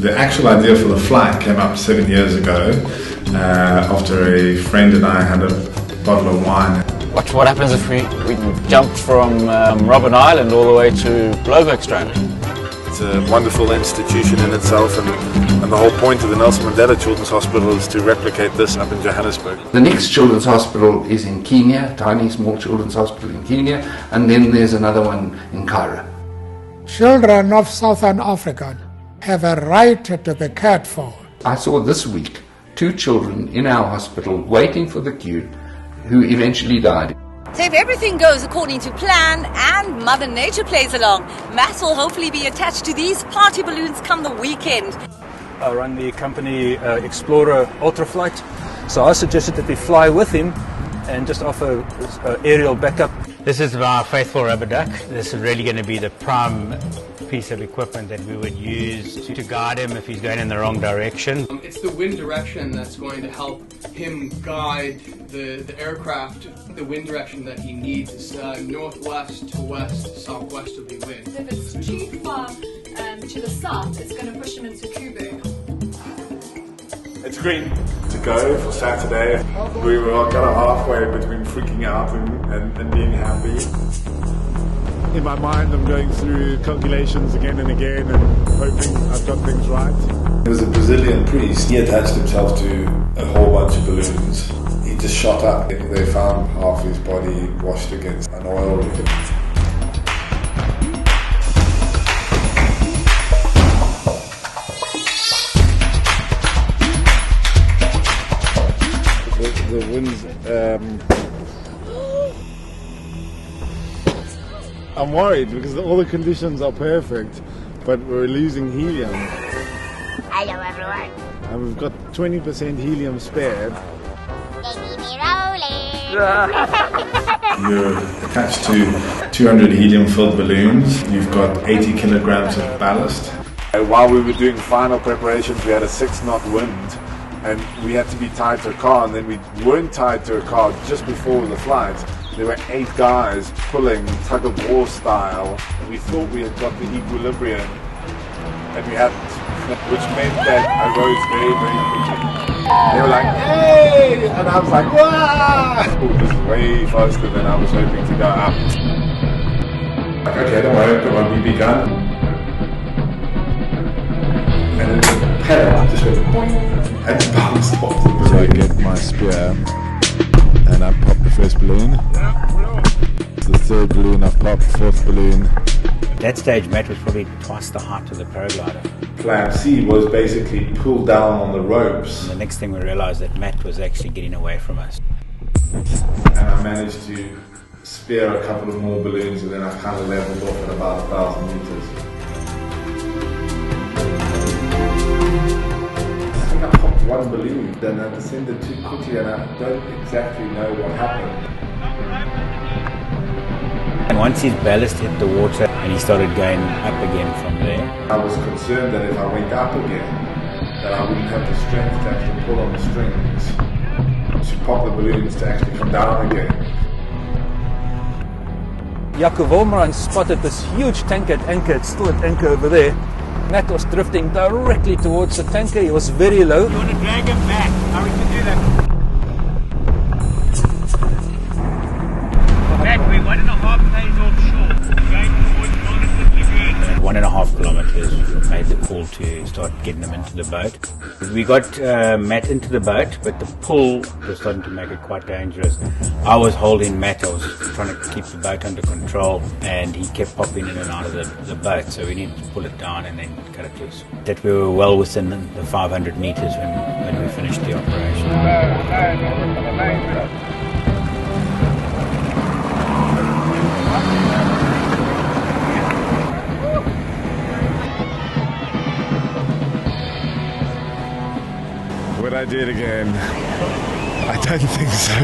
The actual idea for the flight came up 7 years ago after a friend and I had a bottle of wine. What happens if we jump from Robben Island all the way to Bloemfontein? It's a wonderful institution in itself, and the whole point of the Nelson Mandela Children's Hospital is to replicate this up in Johannesburg. The next children's hospital is in Kenya, tiny small children's hospital in Kenya, and then there's another one in Cairo. Children of Southern Africa have a right to be cared for. I saw this week 2 children in our hospital waiting for the queue who eventually died. So if everything goes according to plan and Mother Nature plays along, Matt will hopefully be attached to these party balloons come the weekend. I run the company Explorer Ultraflight, so I suggested that we fly with him and just offer aerial backup. This is our faithful rubber duck. This is really going to be the prime piece of equipment that we would use to guide him if he's going in the wrong direction. It's the wind direction that's going to help him guide the aircraft the wind direction that he needs. Is northwest to west, southwesterly wind. If it's too far to the south, it's going to push him into Kubu. It's green to go for Saturday. We were kind of halfway between freaking out and being happy. In my mind, I'm going through calculations again and again and hoping I've got things right. There was a Brazilian priest. He attached himself to a whole bunch of balloons. He just shot up. They found half his body washed against an oil rig. The wind's... I'm worried because all the conditions are perfect, but we're losing helium. Hello everyone. And we've got 20% helium spared. They need me rolling. You're attached to 200 helium-filled balloons. You've got 80 kilograms of ballast. While we were doing final preparations, we had a 6-knot wind, and we had to be tied to a car, and then we weren't tied to a car just before the flight. There were 8 guys pulling tug-of-war style, and we thought we had got the equilibrium, and we hadn't, which meant that I rose very, very quickly. They were like, hey! And I was like, wow! It was way faster than I was hoping to go up. Okay, don't worry, but when we begun, and then the pedal just went boing, and bounced off. So I get my spear, and I pop the first balloon. It's the 3rd balloon I've popped, 4th balloon. At that stage, Matt was probably twice the height of the paraglider. Plan C was basically pull down on the ropes. And the next thing we realized that Matt was actually getting away from us. And I managed to spear a couple of more balloons, and then I kind of leveled off at about 1,000 meters. I think I popped 1 balloon, then I descended too quickly, and I don't exactly know what happened. And once his ballast hit the water and he started going up again from there. I was concerned that if I went up again, that I wouldn't have the strength to actually pull on the strings to pop the balloons to actually come down again. Jaco Wolmerand spotted this huge tanker at anchor. It's still at anchor over there. Matt was drifting directly towards the tanker. He was very low. You want to drag him back? How we can do that? Matt, we're 1.5 days offshore. Going towards Mainland. 1.5 kilometers, we made the call to start getting them into the boat. We got Matt into the boat, but the pull was starting to make it quite dangerous. I was holding Matt, I was trying to keep the boat under control, and he kept popping in and out of the boat, so we needed to pull it down and then cut it loose. That we were well within the 500 meters when we finished the operation. Would I do it again? I don't think so.